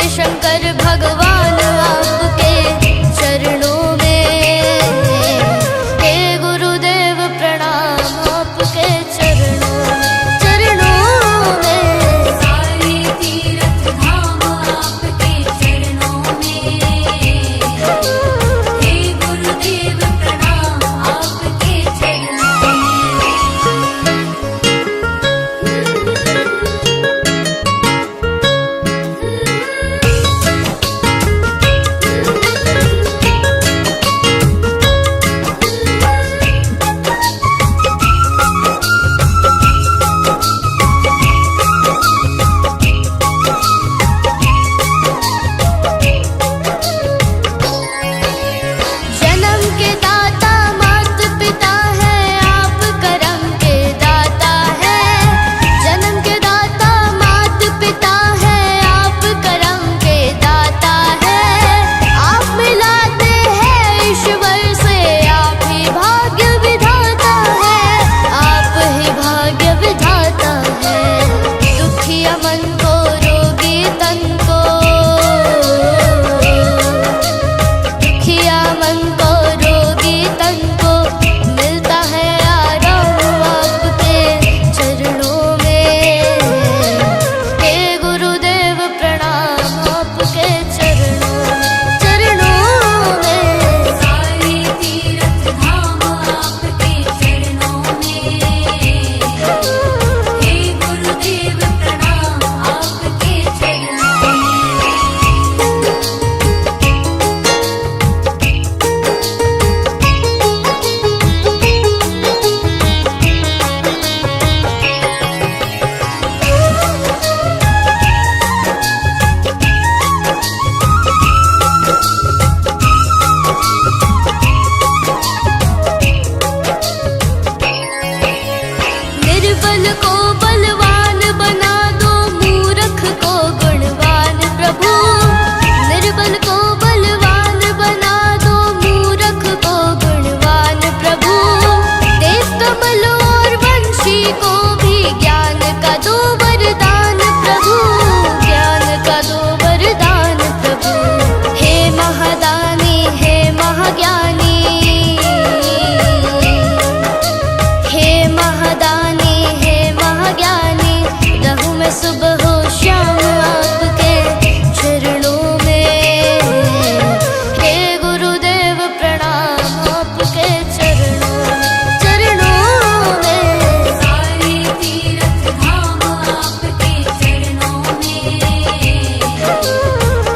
शंकर भगवान आपके चरणों में, हे गुरुदेव प्रणाम आपके चरणों में, सारे तीर्थ धाम आपके चरणों में, हे गुरुदेव प्रणाम आपके चरणों में। जन्म के दाता मात पिता है, आप करम के दाता है। जन्म के दाता मात पिता है, आप करम के दाता है। आप मिलाते हैं ईश्वर से, आप ही भाग्य विधाता है, आप ही भाग्य विधाता है। दुखिया मन को रोगी तन को, दुखिया मन को रोगी तन को मिलता है आराम आपके चरणों में, हे गुरुदेव प्रणाम आपके चरणों में। सारे तीर्थ धाम आपके चरणों में, हे गुरुदेव प्रणाम आपके चरणों में। निर्बल को बलवान बना दो, मूर्ख को गुणवान प्रभु। निर्बल को बलवान बना दो, मूर्ख को गुणवान प्रभु। देव कमल और वंशी को भी ज्ञान का दो वरदान प्रभु, ज्ञान का दो वरदान प्रभु। हे महादानी हे महाज्ञानी, हे महादानी हे महाज्ञानी, रहूं मैं सुबह हो शाम आपके चरणों में, हे गुरुदेव प्रणाम आपके चरणों में। सारे तीर्थ धाम आपके चरणों में,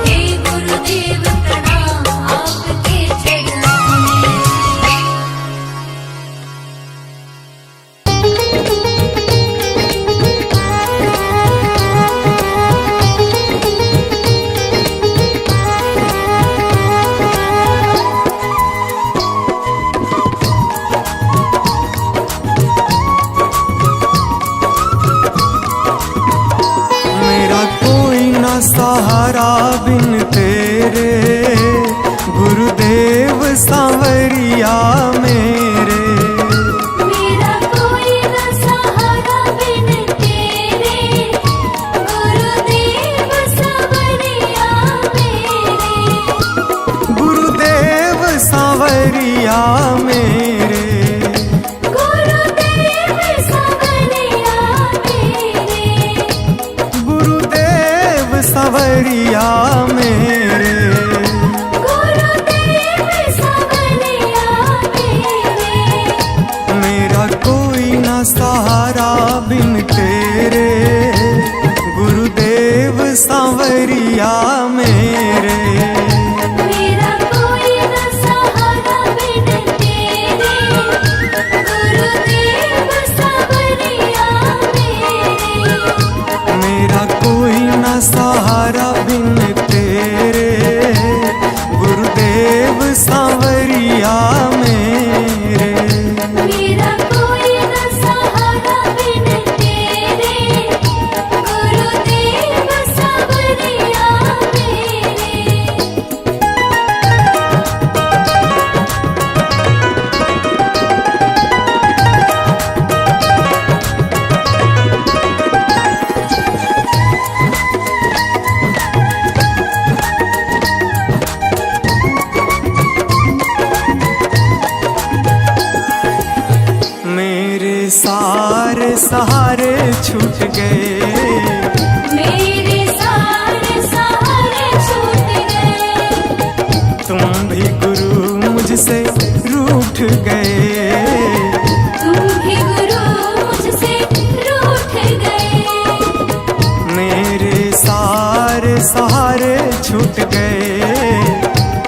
हे गुरुदेव प्रणाम आपके चरणों में। मेरा कोई ना सहारा बिन तेरे, गुरुदेव सांवरिया मेरे। मेरा कोई न सहारा बिन तेरे, गुरुदेव सांवरिया मेरे। गुरुदेव सांवरिया मेरे, गुरुदेव सांवरिया मेरे। गुरुदेव सांवरिया मेरे। गुरुदेव सांवरिया मेरे। मेरा कोई ना सहारा बिन तेरे, गुरुदेव सांवरिया मेरे। मेरा कोई न सहारा बिन तेरे, गुरुदेव सांवरिया मेरे। मेरा कोई ना सहारा बिन तेरे, गुरुदेव सांवरिया मेरे। मेरा कोई न सहारा बिन तेरे, गुरुदेव सांवरिया मेरे। सहारे छूट गए, मेरे सारे सहारे छूट गए। तुम भी गुरु मुझसे रूठ गए, तुम भी गुरु मुझसे रूठ गए। मेरे सारे सहारे छूट गए,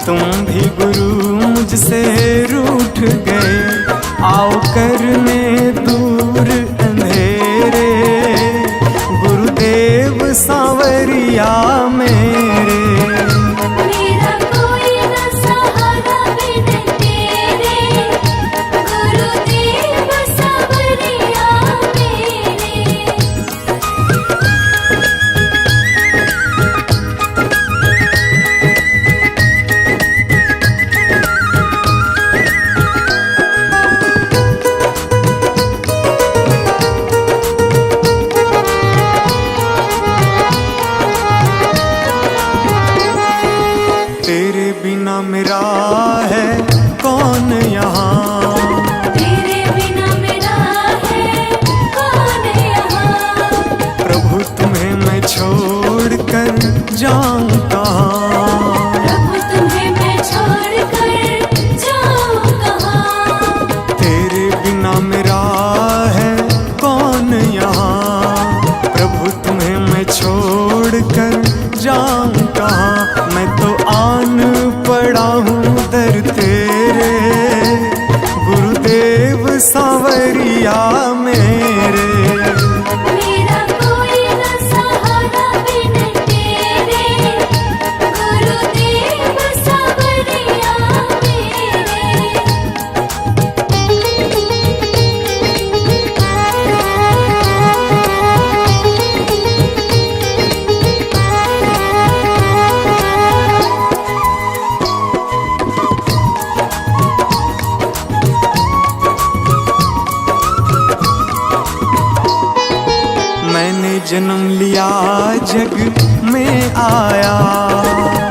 तुम भी गुरु मुझसे रूठ गए। आओ करने दूर अंधेरे, गुरुदेव सांवरिया मेरे। मेरा कोई न सहारा बिन तेरे, गुरुदेव सांवरिया मेरे। तेरे बिना मेरा है कौन यहाँ, तेरे बिना मेरा है कौन यहाँ। प्रभु तुम्हें मैं छोड़ कर जाऊं कहाँ। प्रभु तुम्हें मैं छोड़ कर जाऊं कहाँ। तेरे बिना मेरा है कौन यहाँ, प्रभु तुम्हें मैं छोड़ कर जाऊं कहाँ। मैं तो आन पड़ा हूँ दर तेरे, गुरुदेव सांवरिया मेरे। मेरा कोई न सहारा बिन तेरे, गुरुदेव सांवरिया मैंने जन्म लिया जग में आया,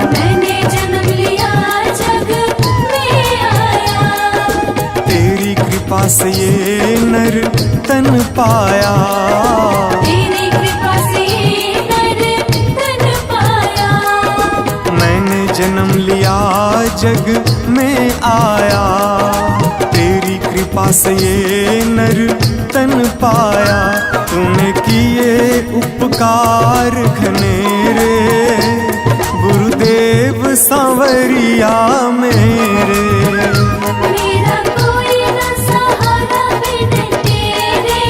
मैंने जन्म लिया जग में आया। तेरी कृपा से ये नर तन पाया। तेरी कृपा से नर तन पाया। मैंने जन्म लिया जग में आया, तेरी कृपा से ये नर तन पाया। तूने किए उपकार घनेरे, गुरुदेव सांवरिया मेरे। मेरा कोई न सहारा बिन तेरे,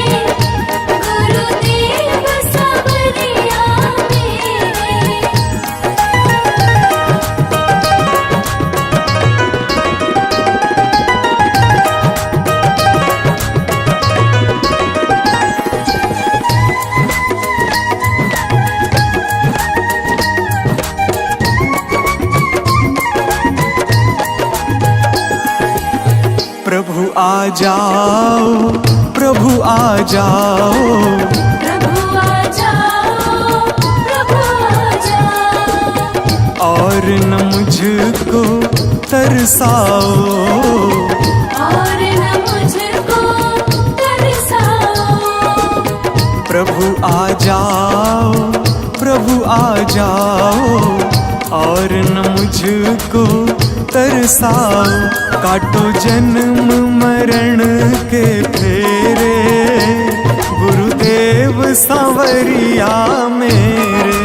गुरुदेव सांवरिया मेरे। प्रभु आ जाओ, प्रभु आ जाओ, प्रभु आ जाओ, प्रभु आ जाओ। और न मुझको तरसाओ, और न मुझको तरसाओ। प्रभु आ जाओ, प्रभु आ जाओ, और न मुझको तरसाओ। काटो जन्म मरण के फेरे, गुरुदेव सांवरिया मेरे।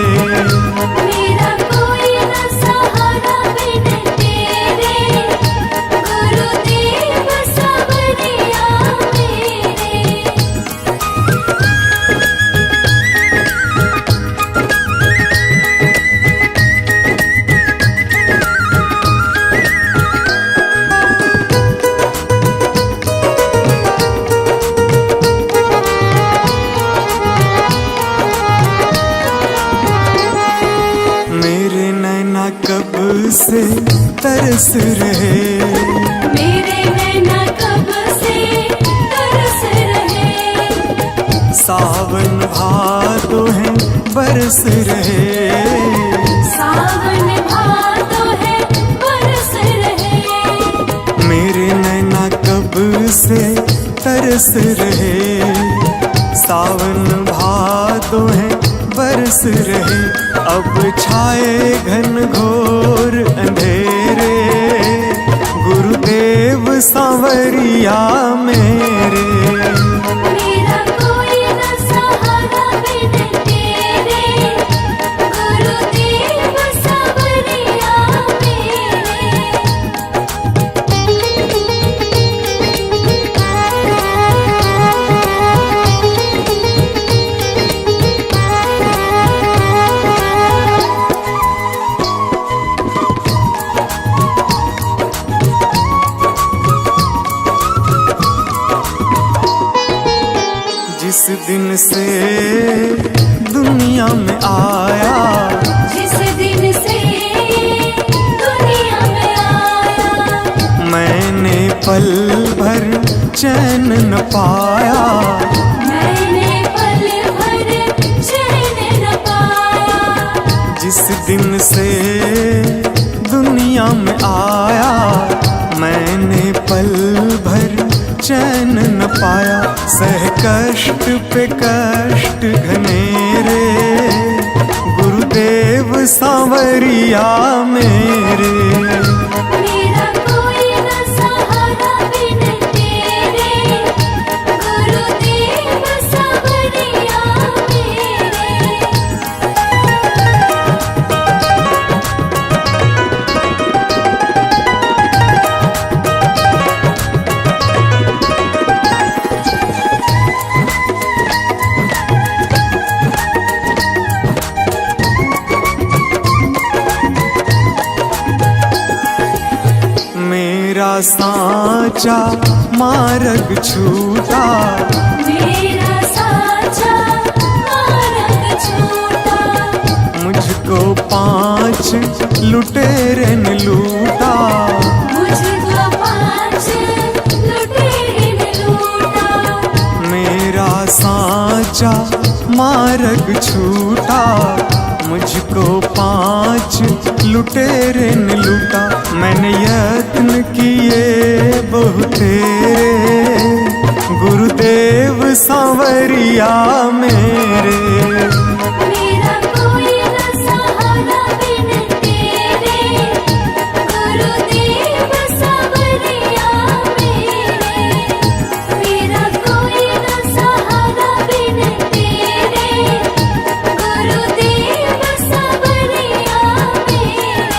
मेरा कोई न सहारा बिन तेरे, गुरुदेव सांवरिया मेरे। मेरे नैना कब से तरस रहे, मेरे नैना कब से तरस रहे। सावन भादो है बरस रहे, सावन भादो है बरस रहे। मेरे नैना कब से तरस रहे। सावन भादो है बरस रहे, अब छाए घन घोर अंधेरे, गुरुदेव सांवरिया मेरे। मेरा कोई न सहारा बिन तेरे, गुरुदेव सांवरिया जिस दिन से दुनिया में आया, जिस दिन से दुनिया में आया, मैंने पल भर चैन न पाया, मैंने पल भर चैन न पाया। जिस दिन से दुनिया में आया, मैंने पल भर चैन न पाया, सह कष्ट पे कष्ट घनेरे, गुरुदेव सांवरिया मेरे। मेरा कोई न सहारा बिन तेरे, गुरुदेव सांवरिया मेरे। मेरा साचा मार्ग छूटा, मेरा साचा मार्ग छूटा, मुझको 5 लुटेरे ने लूटा, मुझको 5 लुटेरे ने लूटा। मेरा साचा मार्ग छूटा, मुझको 5 लुटेरे ने लूटा, मैंने यत्न किए बहुतेरे, गुरुदेव सांवरिया मेरे। मेरा कोई न सहारा बिन तेरे, गुरुदेव सांवरिया मेरे। मेरा कोई न सहारा बिन तेरे, गुरुदेव सांवरिया मेरे।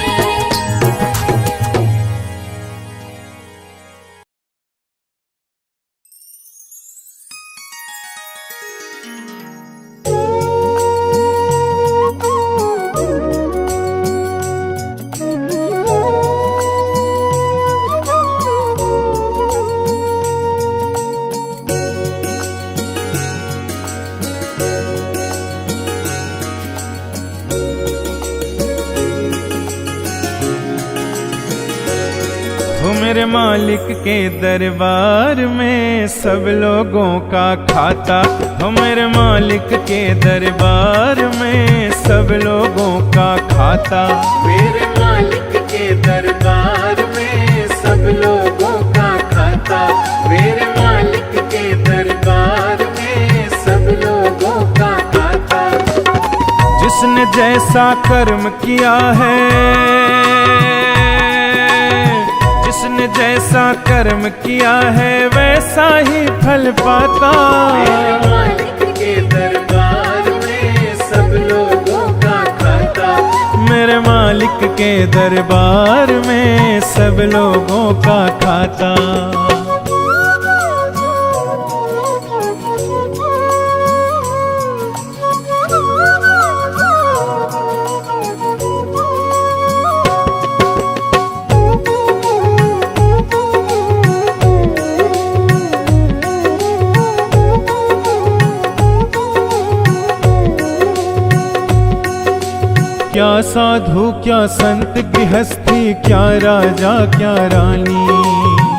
हो मेरे मालिक के दरबार में सब लोगों का खाता, हो मेरे मालिक के दरबार में सब लोगों का खाता, मेरे मालिक के दरबार में सब लोगों का खाता, मेरे मालिक के दरबार में सब लोगों का खाता। जिसने जैसा कर्म किया है, जिसने जैसा कर्म किया है वैसा ही फल पाता, मेरे मालिक के दरबार में सब लोगों का खाता, मेरे मालिक के दरबार में सब लोगों का खाता। क्या साधु क्या संत गृहस्थी, क्या राजा क्या रानी,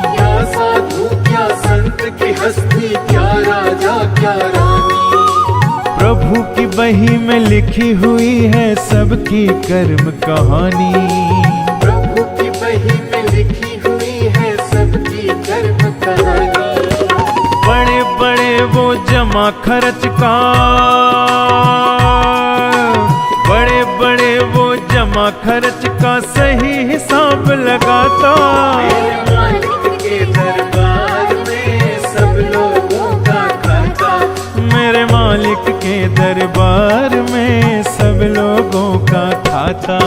क्या साधु क्या संत गृहस्थी, क्या राजा क्या रानी, प्रभु की बही में लिखी हुई है सबकी कर्म कहानी, प्रभु की बही में लिखी हुई है सबकी कर्म कहानी। बड़े बड़े वो जमा खर्च का, बड़े बड़े वो जमा खर्च का सही हिसाब लगाता। मेरे मालिक के दरबार में सब लोगों का खाता। मेरे मालिक के दरबार में सब लोगों का खाता।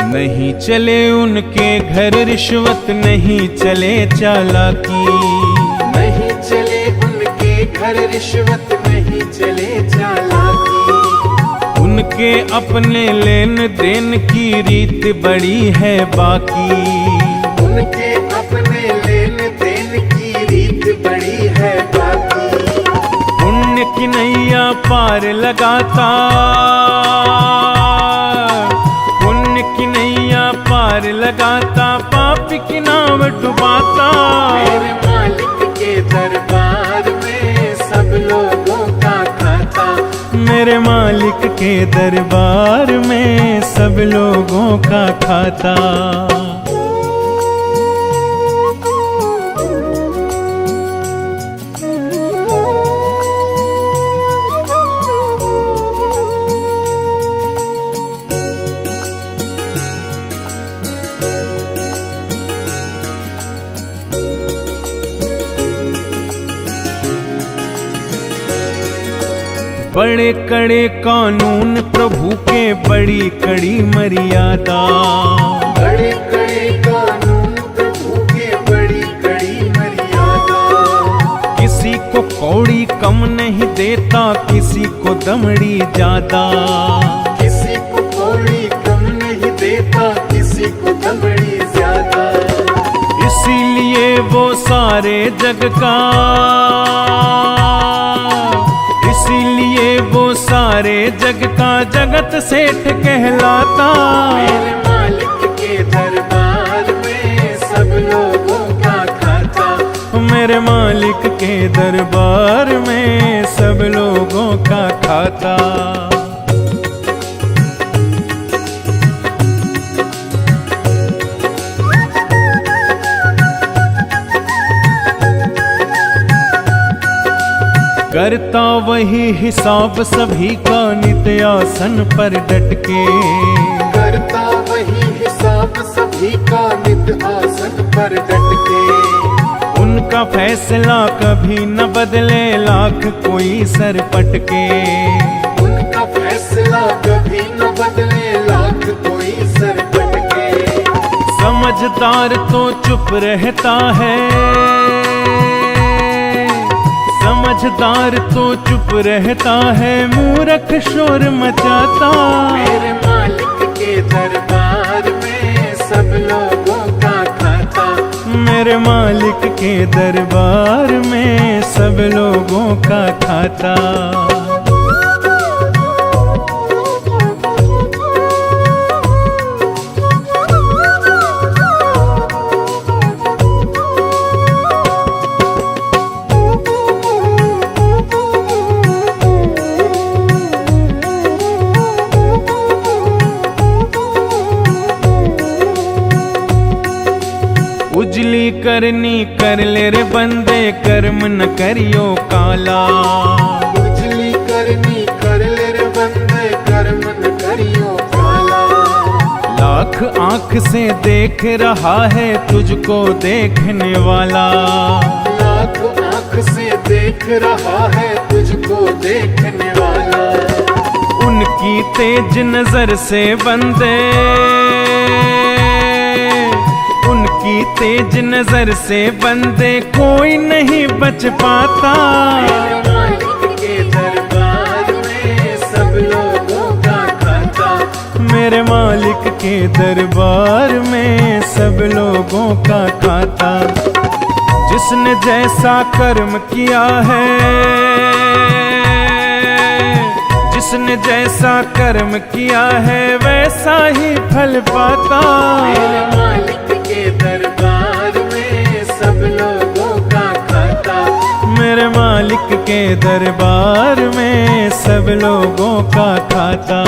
नहीं चले उनके घर रिश्वत, नहीं चले चालाकी, नहीं चले उनके घर रिश्वत, नहीं चले चालाकी। उनके अपने लेन देन की रीत बड़ी है बाकी। उनके अपने लेन देन की रीत बड़ी है बाकी। पुण्य की नैया पार लगाता, पुण्य की नैया पार लगाता, पापी की नाव डुबाता। मेरे मालिक के दरबार में सब लोगों का खाता। मेरे मालिक के दरबार में सब लोगों का खाता। बड़े कड़े कानून प्रभु के, बड़ी कड़ी मर्यादा। बड़े कड़े कानून प्रभु के, बड़ी कड़ी मर्यादा। किसी को कौड़ी कम नहीं देता, किसी को दमड़ी ज्यादा। किसी को कौड़ी कम नहीं देता, किसी को दमड़ी ज्यादा। इसीलिए वो सारे जग का, इसीलिए वो सारे जग का जगत सेठ कहलाता। मेरे मालिक के दरबार में सब लोगों का खाता। मेरे मालिक के दरबार में सब लोगों का खाता। करता वही हिसाब सभी का, नित्य आसन पर डट के। करता वही हिसाब सभी का, नित्य आसन पर डट के। उनका फैसला कभी न बदले, लाख कोई सर पटके। उनका फैसला कभी न बदले, लाख कोई सर पटके। समझदार तो चुप रहता है, समझदार तो चुप रहता है, मूर्ख शोर मचाता। मेरे मालिक के दरबार में सब लोगों का खाता। मेरे मालिक के दरबार में सब लोगों का खाता। उजली करनी कर ले रे बंदे, कर्म न करियो काला। उजली करनी कर ले रे बंदे, कर्म न करियो काला। लाख आंख से देख रहा है तुझको देखने वाला। लाख आंख से देख रहा है तुझको देखने वाला। उनकी तेज नजर से बंदे, उनकी तेज नजर से बंदे कोई नहीं बच पाता। मेरे मालिक के दरबार में सब लोगों का खाता। मेरे मालिक के दरबार में सब लोगों का खाता। जिसने जैसा कर्म किया है, जिसने जैसा कर्म किया है, वैसा ही फल पाता। मेरे मालिक के दरबार में सब लोगों का खाता। मेरे मालिक मालिक के दरबार में सब लोगों का खाता।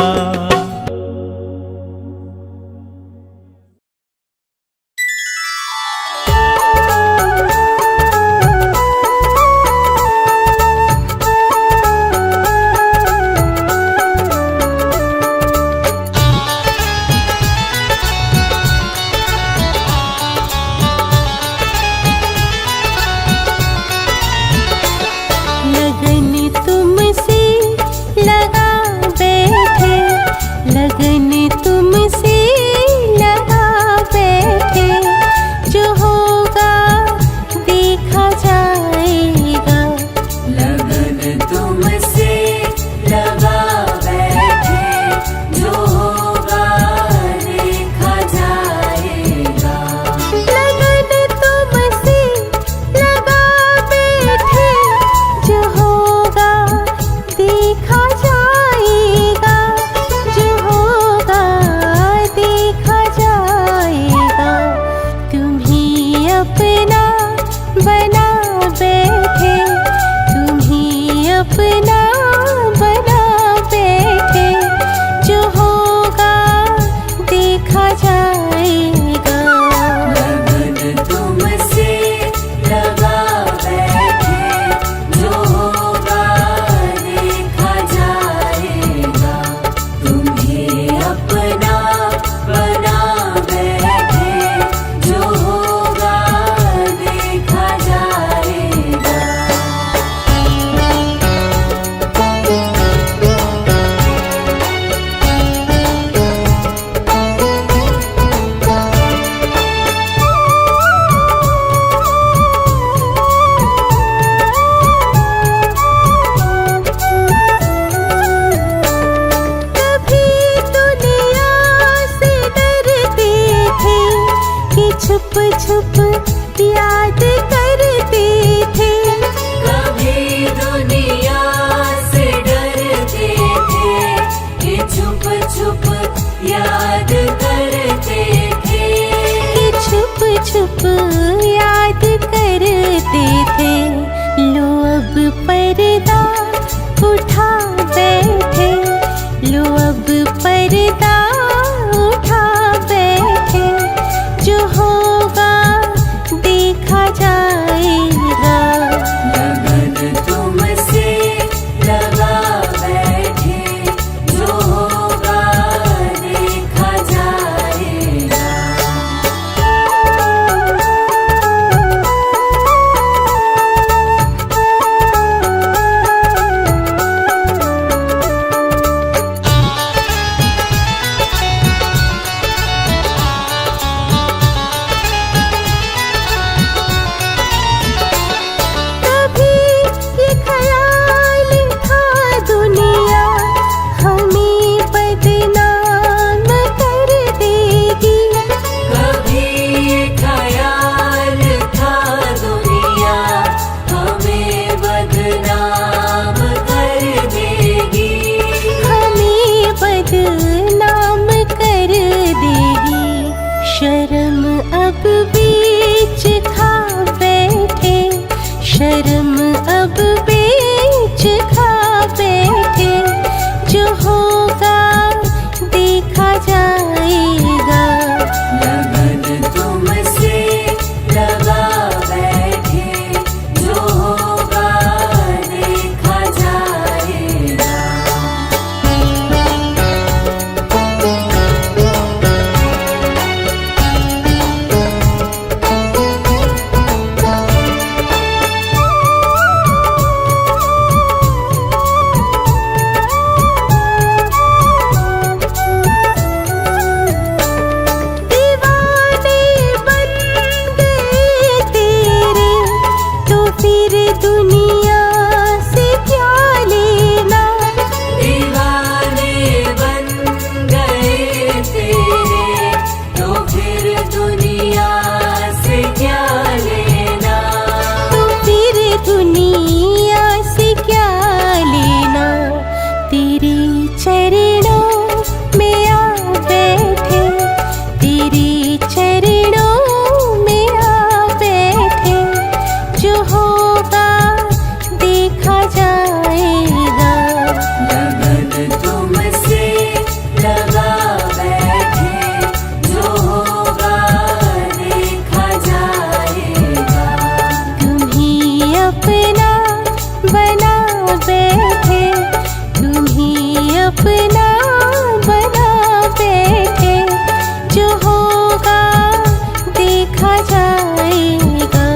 देखा जाएगा।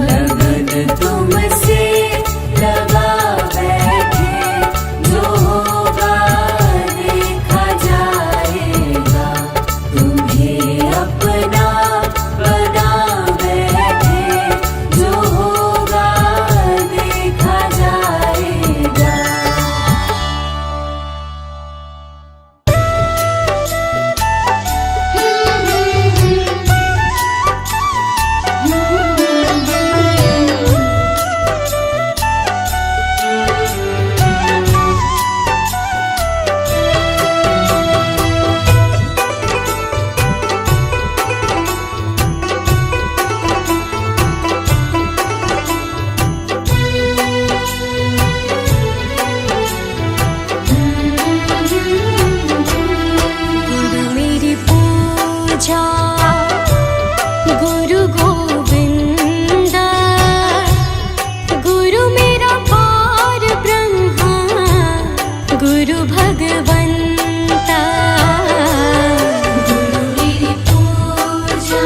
लगन तुमसे लगा बैठे, जो होगा देखा जाएगा। तुम्हें अपना बना बैठे, जो होगा देखा जाएगा। गुरु मेरी पूजा, गुरु गोविंदा, गुरु मेरा पार ब्रह्मा, गुरु भगवंता। गुरु मेरी पूजा,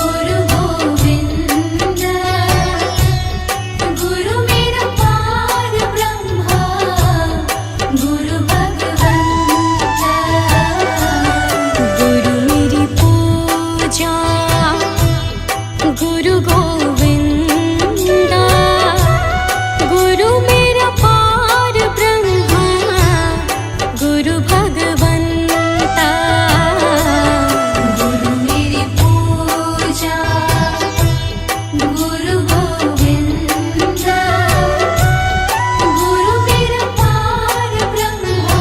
गुरु गोविंदा, गुरु मेरा पार ब्रह्मा, गुरु भगवंता। गुरु मेरी पूजा, गुरु गोविंदा, गुरु मेरा पार ब्रह्मा, गुरु भगवंता। गुरु मेरी पूजा, गुरु गोविंदा, गुरु मेरा पार ब्रह्मा,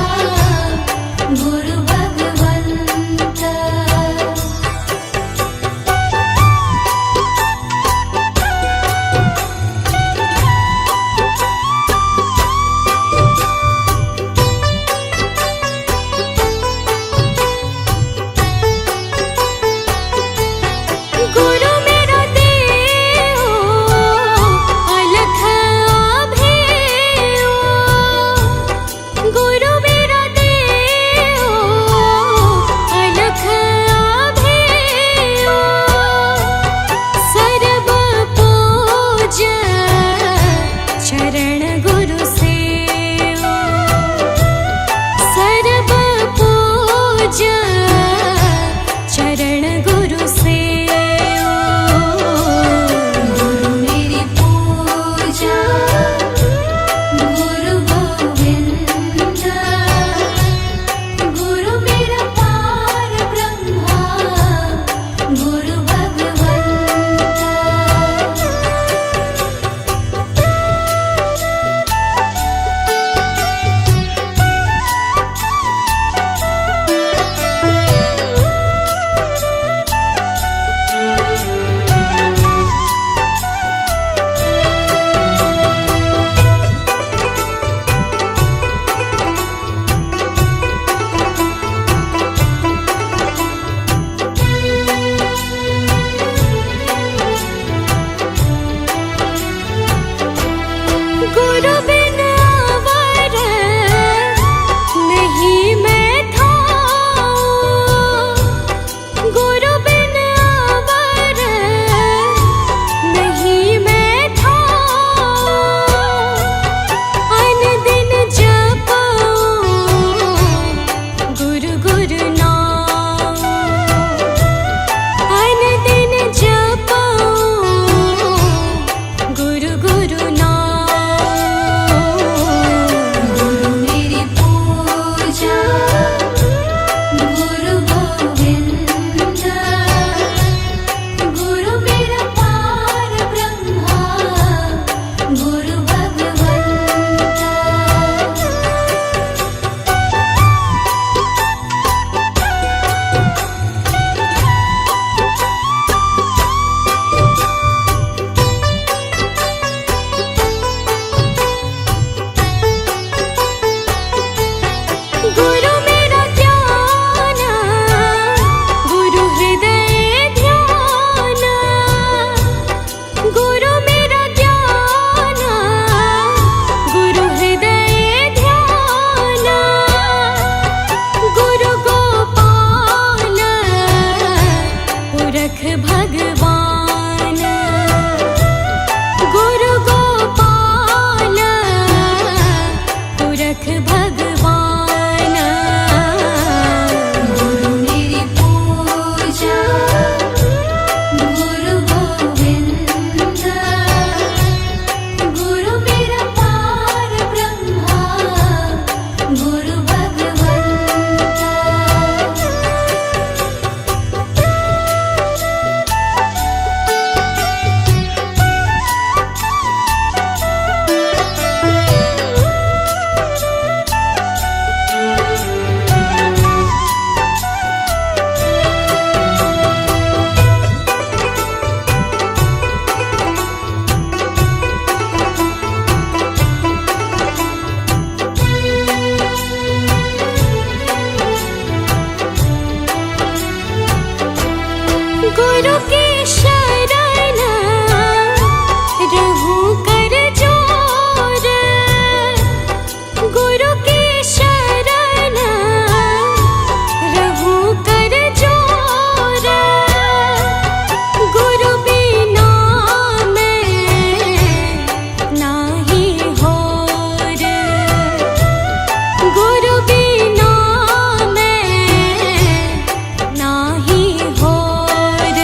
गुरु भगवंता। गुरु मेरा देव, अलख अभेयो। गुरु मेरा देव, अलख अभेयो। सर्व पूज चरण गुरु सेवो। सर्व पूज चरण गुरु सेवो। पुरख भगवान गुरु गोपाल पुरख भगवान गुरु मेरी पूजा गुरु गोविंद गुरु मेरा पार ब्रह्मा गुरु भगवंता। गुरु की शरण रहूं कर जोर गुरु की शरण रहूं कर जोर गुरु बिना मैं नाही होर गुरु बिना मैं नाही होर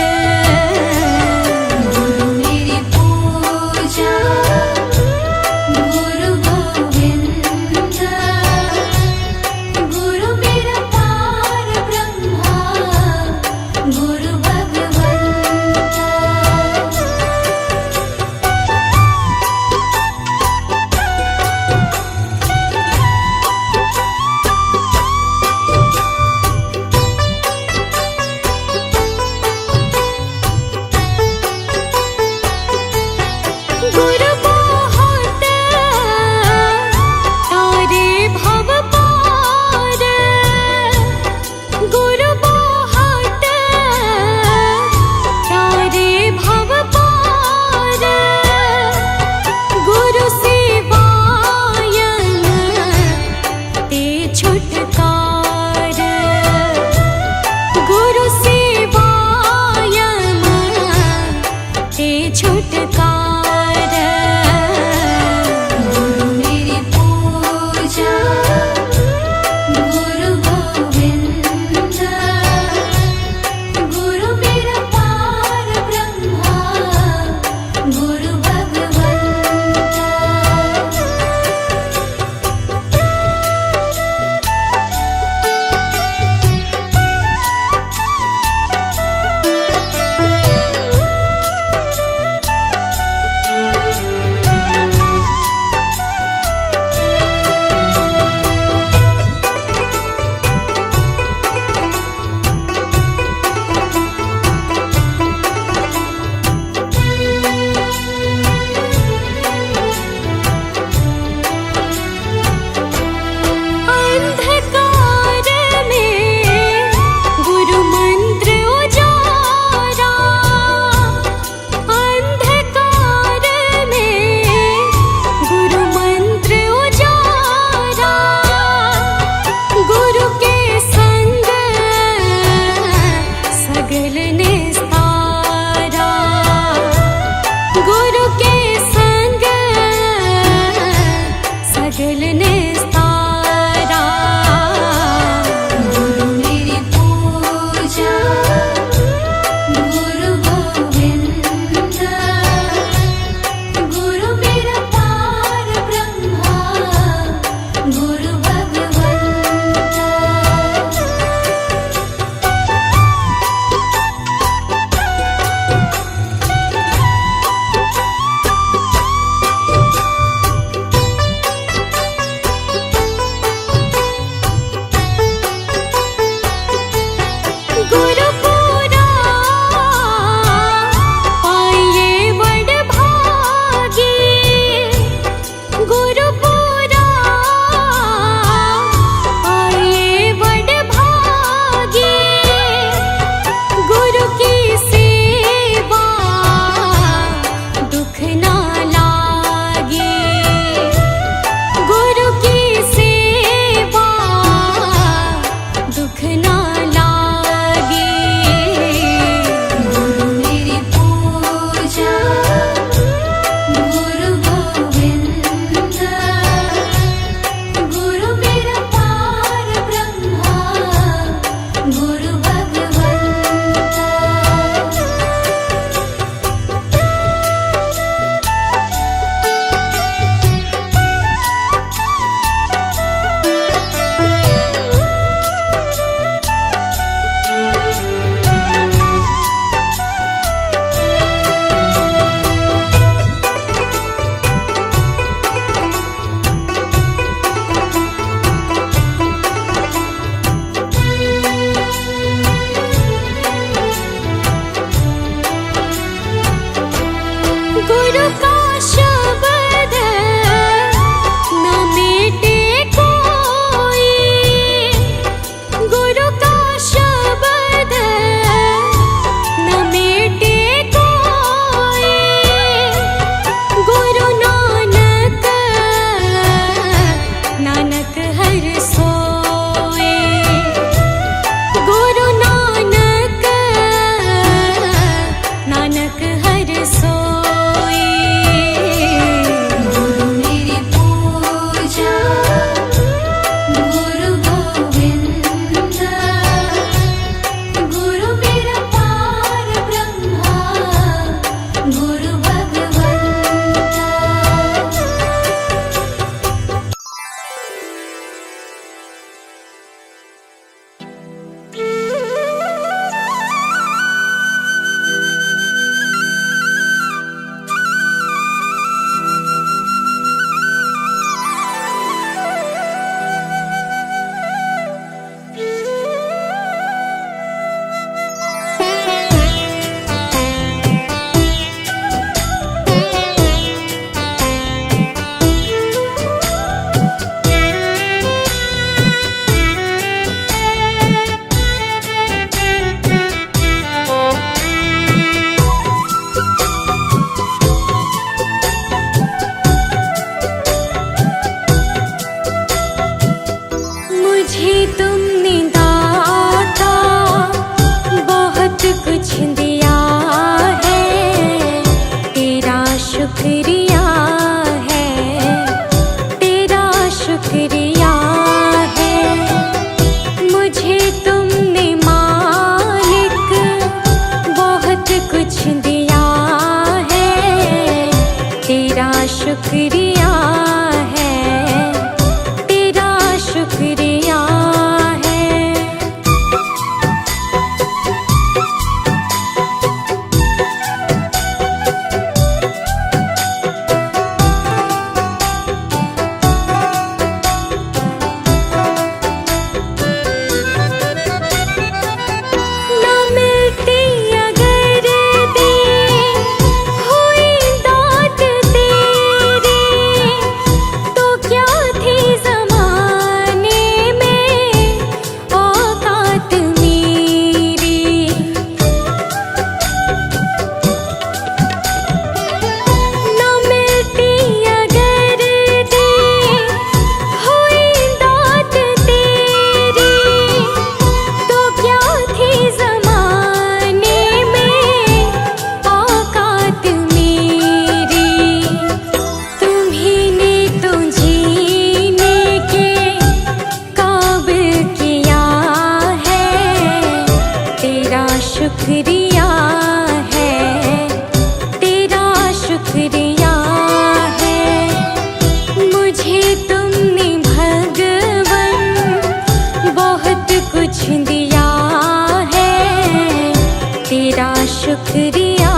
शुक्रिया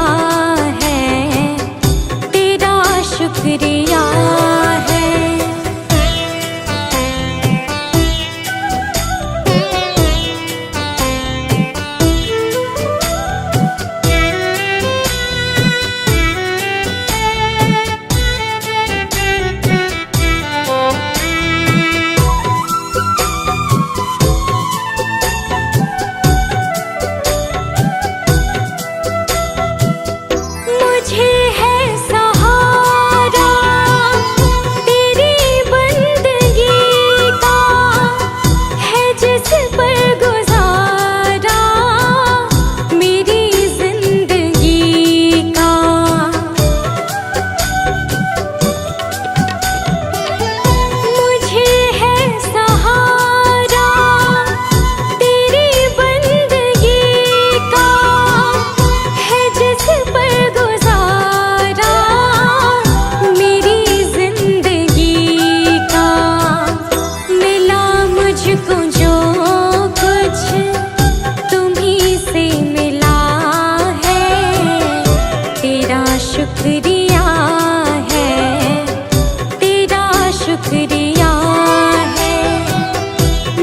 है, तेरा शुक्रिया है। मुझे है सहारा तेरी बंदगी का, है जिस पर गुजारा मेरी जिंदगी का। मुझे है सहारा तेरी बंदगी का, है जिस पर गुजारा मेरी जिंदगी का। मिला मुझको जो कुछ तुम्हीं से मिला है, तेरा शुक्रिया है, तेरा शुक्रिया है।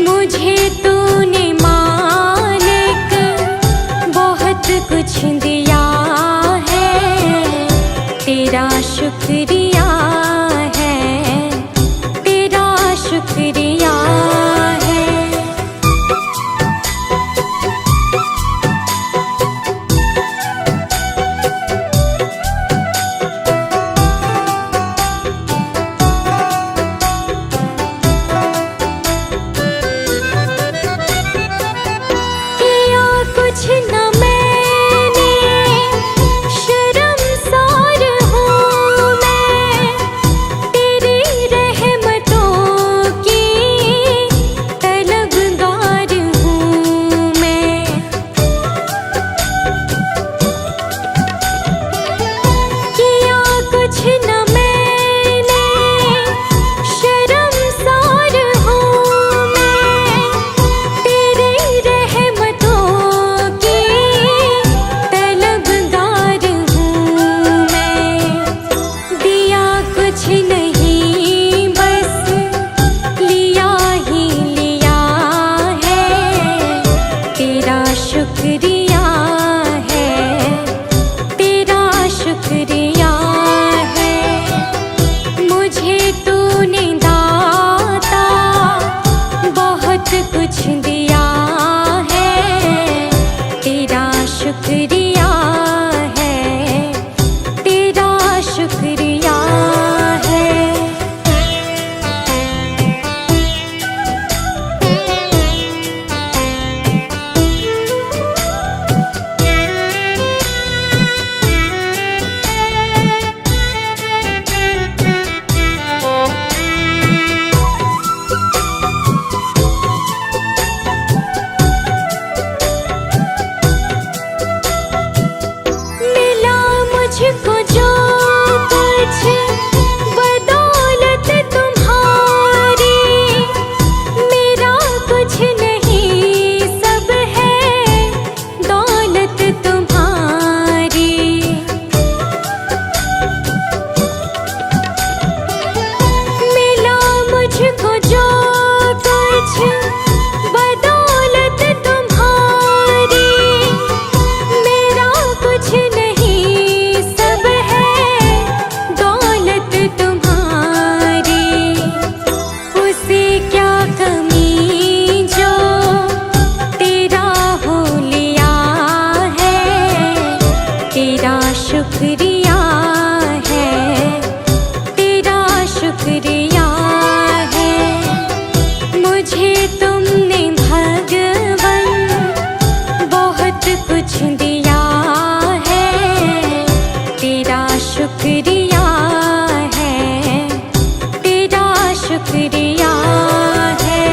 मुझे तूने मालिक बहुत कुछ दिया है, तेरा शुक्रिया है, तेरा शुक्रिया है। किया कुछ न मैंने, शर्मसार हूँ मैं, तेरी रहमतों की तलबगार हूँ मैं। किया कुछ न मैंने, शर्मसार हूँ मैं, तेरी रहमतों की तलबगार हूँ मैं। दिया कुछ नहीं बस लिया ही लिया है, तेरा शुक्रिया है, तेरा शुक्रिया है। मुझे तूने दाता बहुत कुछ दिया है, तेरा शुक्रिया है, तेरा शुक्रिया है। मिला मुझको जो कुछ बदौलत तुम्हारी, मेरा कुछ नहीं सब है दौलत तुम्हारी। मिला मुझको जो कुछ बदौलत तुम्हारी, मेरा कुछ नहीं सब है दौलत तुम्हारी। उसे क्या कमी जो तेरा हो लिया है, तेरा शुक्रिया है, तेरा शुक्रिया है। मुझे तुमने भगवन बहुत कुछ दिया है, तेरा शुक्रिया है, तेरा शुक्रिया है।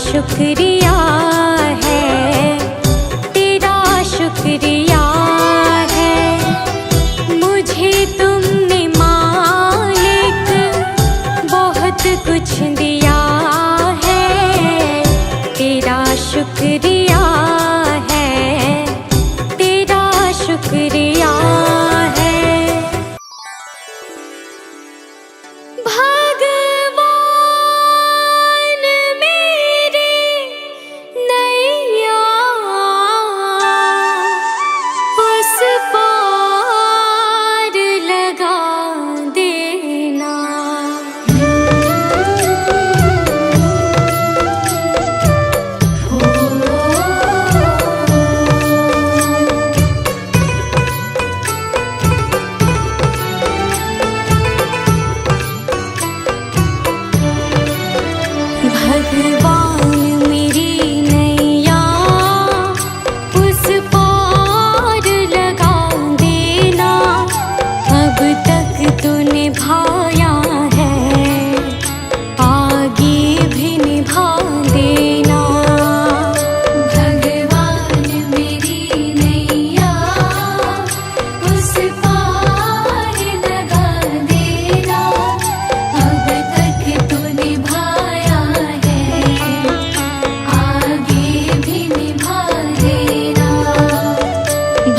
शुक्रिया है, तेरा शुक्रिया है। मुझे तुमने मालिक बहुत कुछ दिया है, तेरा शुक्रिया है, तेरा शुक्रिया है। भगवान मेरी नैया उस पार लगा देना, अब तक तो निभाया है, आगे भी निभा देना। भगवान मेरी नैया उस पार लगा देना, अब तक तो निभाया आगे भी निभा देना।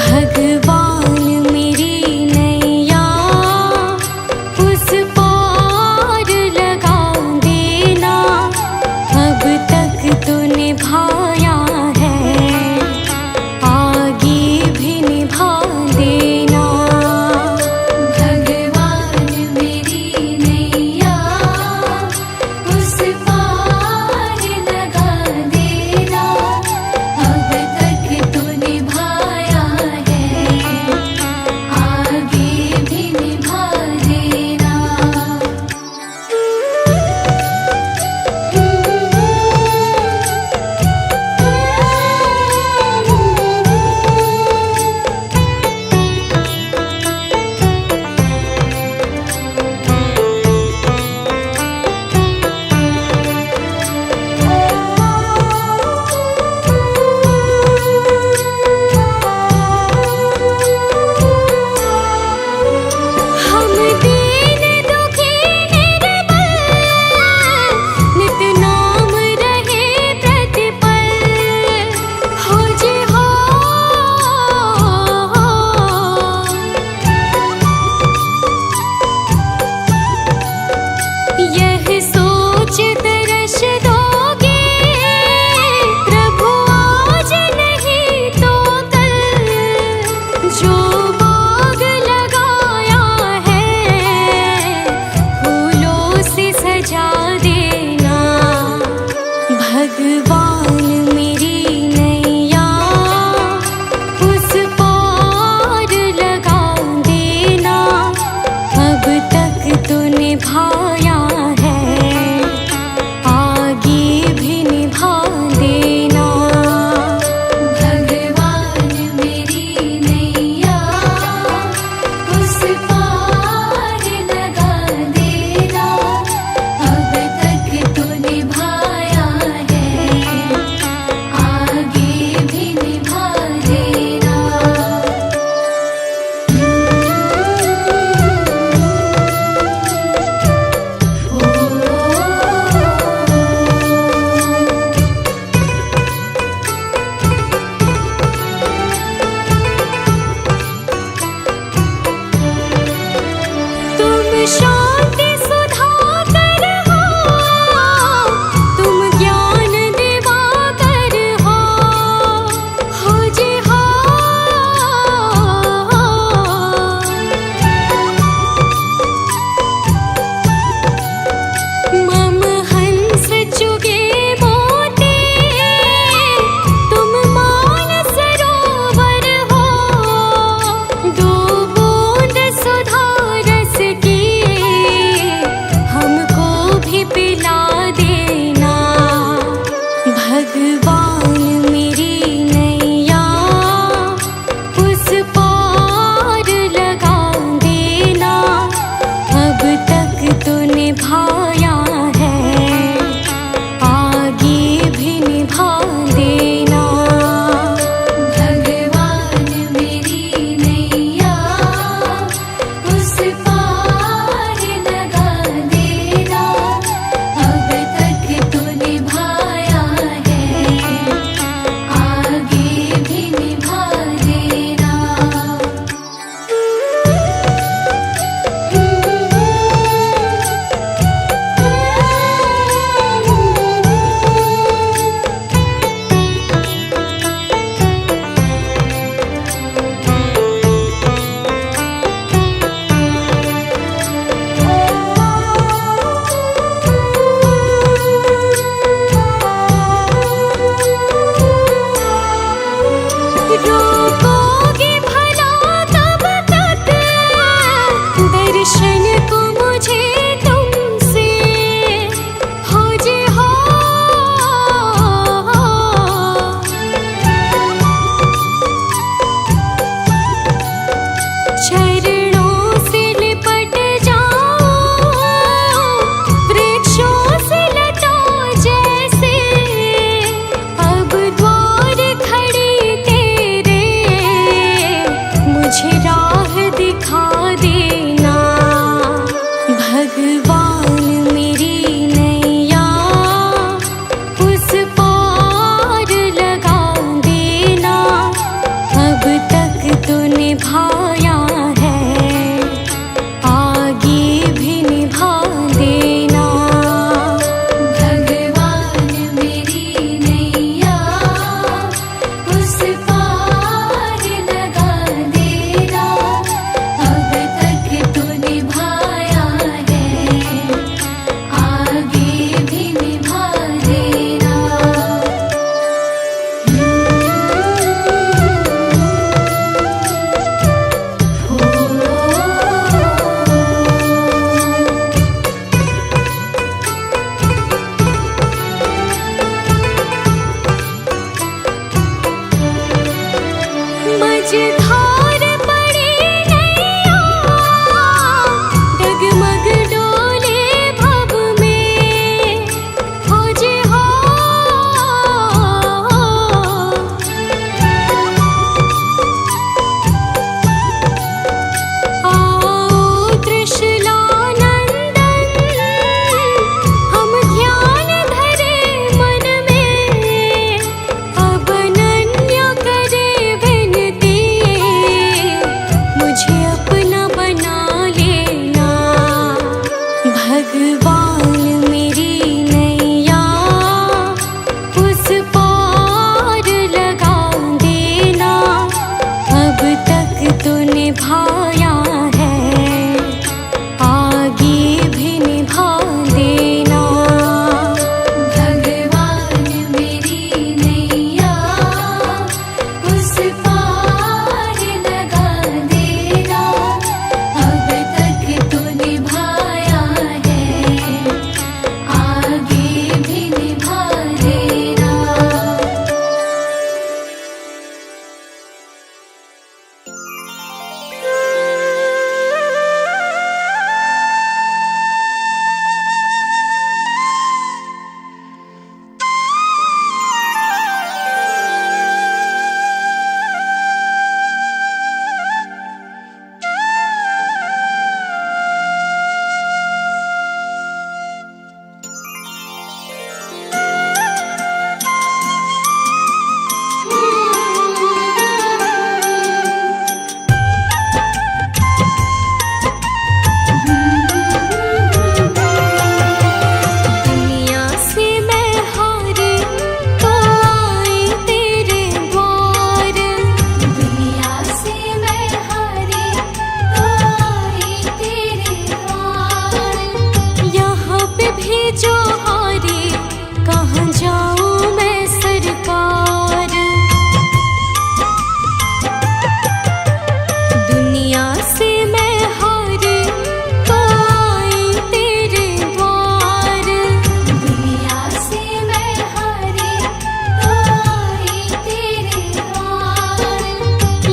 भगवान मेरी नैया उस पार लगा देना, अब तक तो निभाया है, आगे भी निभा देना। भगवान मेरी नैया उस पार लगा देना, अब तक तो निभाया है, आगे भी निभा देना। हम दीन दुखी निर्बल, नित नाम रहे प्रतिपल, हो जी हो। यह सोच तरस दोगे प्रभु आज नहीं तो कल, जो बाग लगाया है फूलों से सजा देना। भगवान मेरी नैया उस पार लगा देना, अब तक तो निभाया है, आगे भी निभा देना। भगवान मेरी नैया उस पार लगा देना, अब तक भगवान मेरी नैया उस पार लगा देना, अब तक तो निभाया है, आगे भी निभा देना। भगवान मेरी नैया उस पार लगा देना, अब तक तो निभाया है, आगे भी निभा देना। दुनिया से मैं हारी तो आई तेरे द्वार, दुनिया से मैं हारी तो आई तेरे द्वार। यहाँ पे भी जो हारी कहाँ जाऊँ मैं सरकार। दुनिया से मैं हारी तो आई तेरे द्वार, दुनिया से मैं हारी तो आई तेरे द्वार।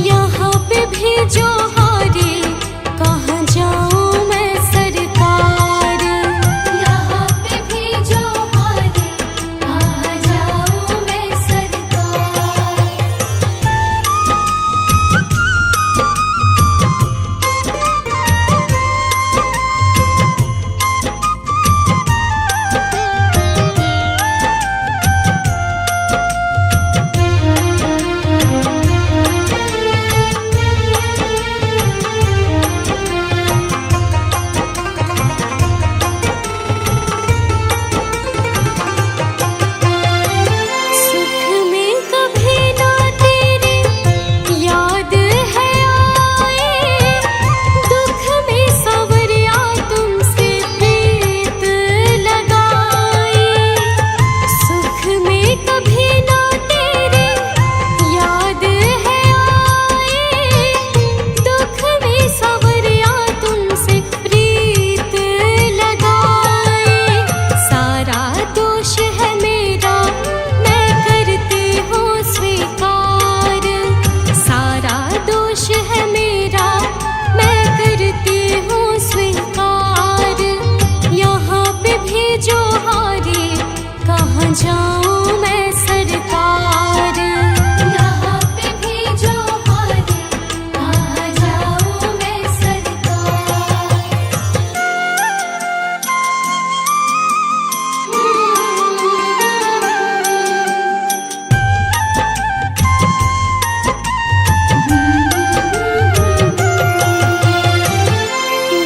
यहाँ पे भी जो हारी कहाँ जाऊँ मैं सरकार। यहाँ पे भी जो हारी कहाँ जाऊँ मैं सरकार। सुख में कभी ना तेरी याद है आए, दुख में सवरिया तुमसे प्रीत लगाई। सुख में कभी ना तेरी याद है आए, दुख में सवरिया तुमसे प्रीत लगाई। सारा दोष है मेरा मैं करती हूँ स्वीकार, सारा दोष है मेरा मैं करती हूँ स्वीकार। यहाँ पे भी जो हारी कहाँ जाऊँ मैं सरकार। यहाँ पे भी जो हारी कहाँ जाऊँ मैं सरकार।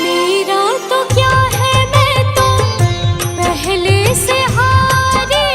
मेरा तो क्या है मैं तो पहले से हारी,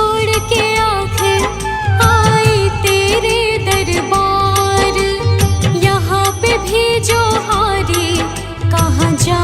छोड़ के आखिर आई तेरे दरबार। यहाँ पे भी जो हारे कहाँ जा